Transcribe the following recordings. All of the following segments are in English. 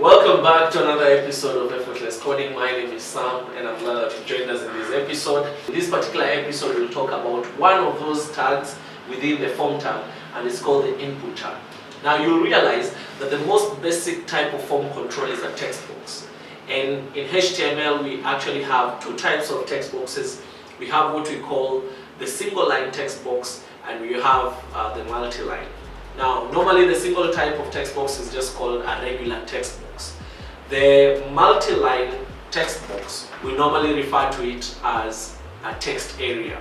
Welcome back to another episode of Effortless Coding. My name is Sam and I'm glad that you joined us in this episode. In this particular episode, we'll talk about one of those tags within the form tag, and it's called the input tag. Now you'll realize that the most basic type of form control is a text box. And in HTML, we actually have two types of text boxes. We have what we call the single line text box, and we have the multi-line. Now, normally the single type of text box is just called a regular text box. The multi-line text box, we normally refer to it as a text area.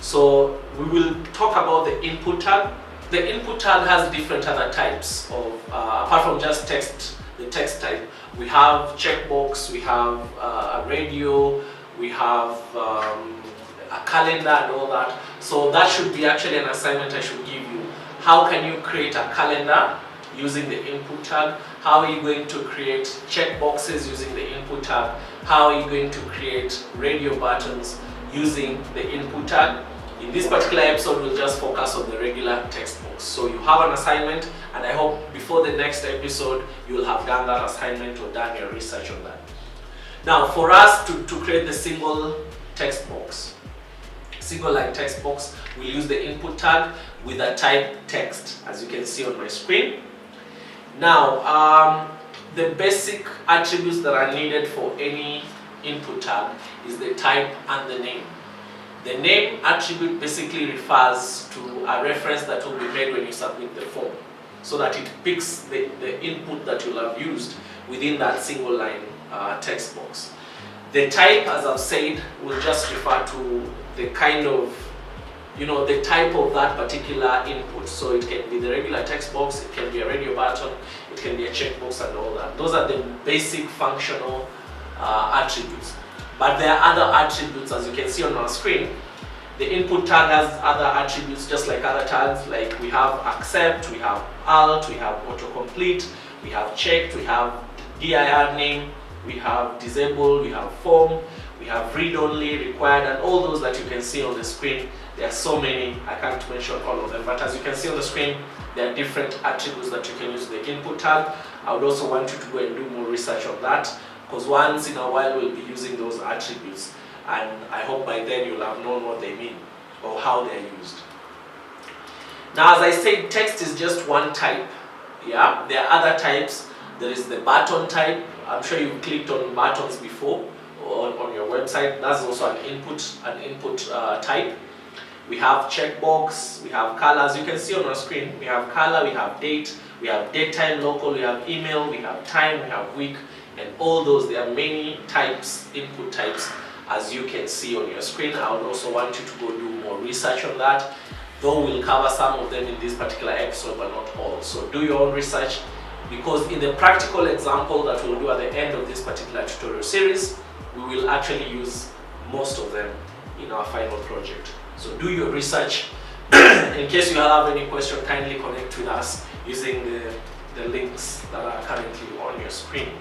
So we will talk about the input tag. The input tag has different other types of, apart from just text, the text type. We have checkbox, we have a radio, we have a calendar and all that. So that should be actually an assignment I should give you. How can you create a calendar using the input tag? How are you going to create checkboxes using the input tag? How are you going to create radio buttons using the input tag? In this particular episode, we'll just focus on the regular text box. So you have an assignment, and I hope before the next episode, you'll have done that assignment or done your research on that. Now, for us to create the single text box, single line text box, we'll use the input tag with a type text, as you can see on my screen. Now, the basic attributes that are needed for any input tag is the type and the name. The name attribute basically refers to a reference that will be made when you submit the form, so that it picks the input that you'll have used within that single line text box. The type, as I've said, will just refer to the kind of, the type of that particular input. So it can be the regular text box, it can be a radio button, it can be a checkbox and all that. Those are the basic functional attributes. But there are other attributes, as you can see on our screen. The input tag has other attributes just like other tags, like we have accept, we have alt, we have autocomplete, we have checked, we have dir name, we have disable, we have form, we have read-only, required, and all those that you can see on the screen. There are so many, I can't mention all of them, but as you can see on the screen, there are different attributes that you can use the input tag. I would also want you to go and do more research on that, because once in a while we'll be using those attributes, and I hope by then you'll have known what they mean or how they're used. Now, as I said, text is just one type. Yeah, there are other types. There is the button type. I'm sure you've clicked on buttons before on your website. That's also an input type. We have checkbox, we have color. As you can see on our screen, we have color, we have date, we have date, time, local, we have email, we have time, we have week, and all those. There are many types, input types, as you can see on your screen. I would also want you to go do more research on that, though we'll cover some of them in this particular episode, but not all. So do your own research, because in the practical example that we'll do at the end of this particular tutorial series, we will actually use most of them in our final project. So do your research. In case you have any question, kindly connect with us using the links that are currently on your screen.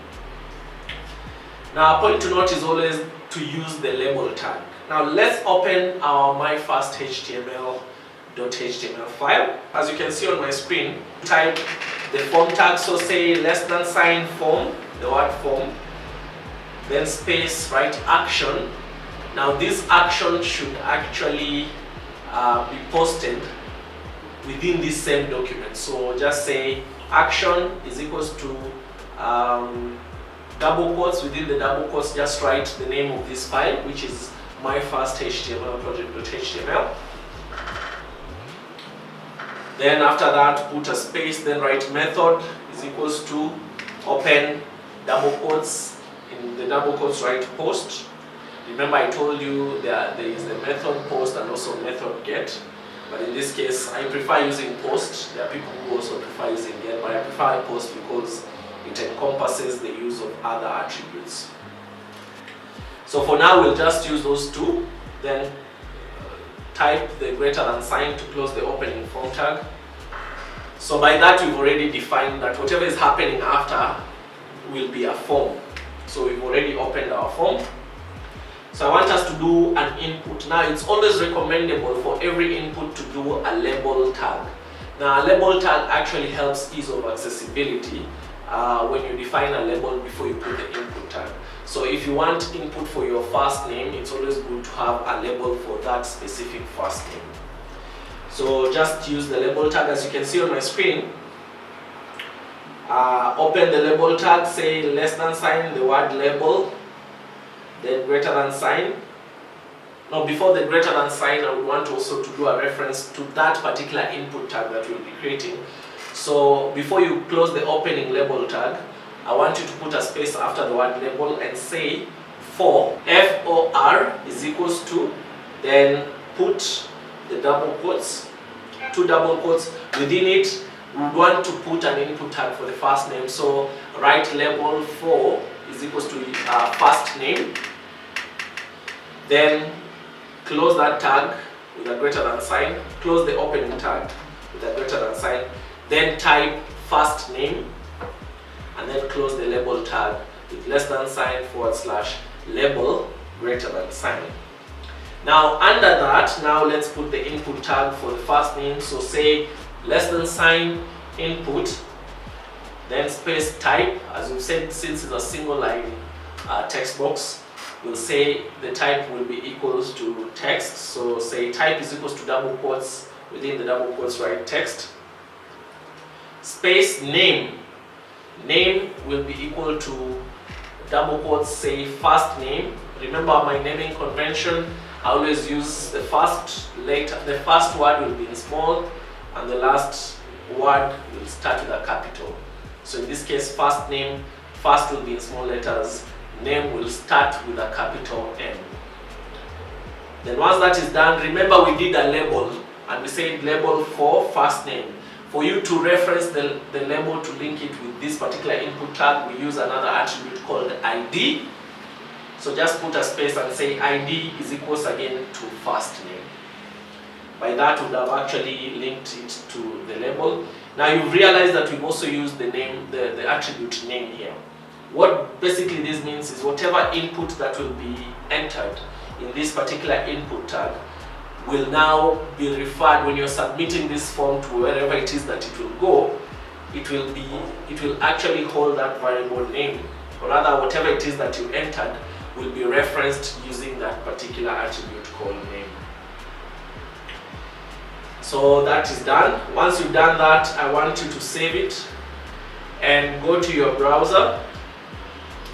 Now, a point to note is always to use the label tag. Now let's open our my first HTML.html file. As you can see on my screen, type the form tag, so say less than sign form, the word form, then space, write action. Now this action should actually be posted within this same document. So just say action is equals to double quotes. Within the double quotes, just write the name of this file, which is my first HTML project.html. Then after that, put a space, then write method is equals to open double quotes. In the double quotes, write post. Remember, I told you there is the method post and also method get, but in this case I prefer using post. There are people who also prefer using get, but I prefer post because it encompasses the use of other attributes. So for now, we'll just use those two, then type the greater than sign to close the opening form tag. So by that, we've already defined that whatever is happening after will be a form. So we've already opened our form. So I want us to do an input. Now it's always recommendable for every input to do a label tag. Now a label tag actually helps ease of accessibility when you define a label before you put the input tag. So if you want input for your first name, it's always good to have a label for that specific first name. So just use the label tag as you can see on my screen. Open the label tag, say less than sign, the word label, then greater than sign. Now before the greater than sign, I would want also to do a reference to that particular input tag that we'll be creating. So before you close the opening label tag, I want you to put a space after the word label and say for, F-O-R is equals to, then put the double quotes, 2 double quotes. Within it, we would want to put an input tag for the first name. So write label for is equals to first name. Then close that tag with a greater than sign. Close the opening tag with a greater than sign. Then type first name. And then close the label tag with less than sign / label greater than sign. Now under that, now let's put the input tag for the first name. So say less than sign input, then space type. As we've said, since it's a single line text box, we'll say the type will be equals to text. So say type is equals to double quotes, within the double quotes write text. Space name. Name will be equal to double quotes, say first name. Remember my naming convention, I always use the first word will be in small and the last word will start with a capital. So in this case, first name, first will be in small letters, name will start with a capital N. Then once that is done, remember we did a label and we said label for first name. For you to reference the label to link it with this particular input tag, we use another attribute called ID. So just put a space and say ID is equals again to first name. By that, we would have actually linked it to the label. Now you've realized that we've also used the name, the attribute name here. What basically this means is whatever input that will be entered in this particular input tag will now be referred when you're submitting this form to wherever it is that it will go. It will actually hold that variable name, or rather whatever it is that you entered will be referenced using that particular attribute called name. So that is done. Once you've done that, I want you to save it and go to your browser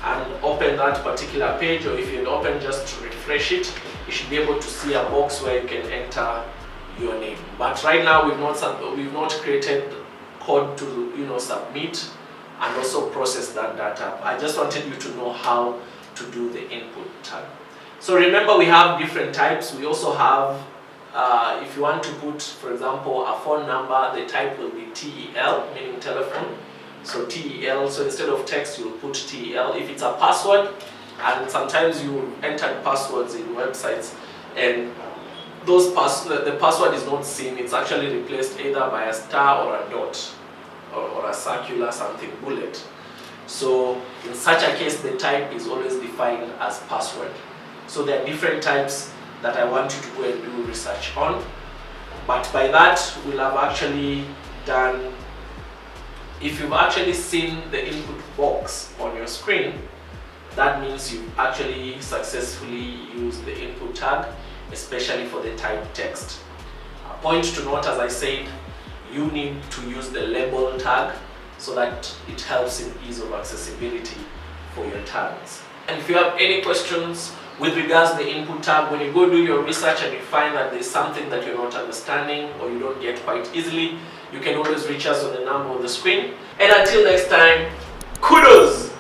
and open that particular page, or if you open, just refresh it. You should be able to see a box where you can enter your name. But right now we've not created code to submit and also process that data. I just wanted you to know how to do the input tag. So remember, we have different types. We also have, if you want to put, for example, a phone number, the type will be TEL, meaning telephone. So TEL, so instead of text, you'll put TEL. If it's a password, and sometimes you enter passwords in websites, and the password is not seen, it's actually replaced either by a star or a dot, or a circular something, bullet. So in such a case, the type is always defined as password. So there are different types that I want you to go and do research on. But by that, we'll have actually done, if you've actually seen the input box on your screen, that means you've actually successfully used the input tag, especially for the type text. A point to note, as I said, you need to use the label tag so that it helps in ease of accessibility for your tags. And if you have any questions with regards to the input tag, when you go do your research and you find that there's something that you're not understanding or you don't get quite easily, you can always reach us on the number on the screen. And until next time, kudos!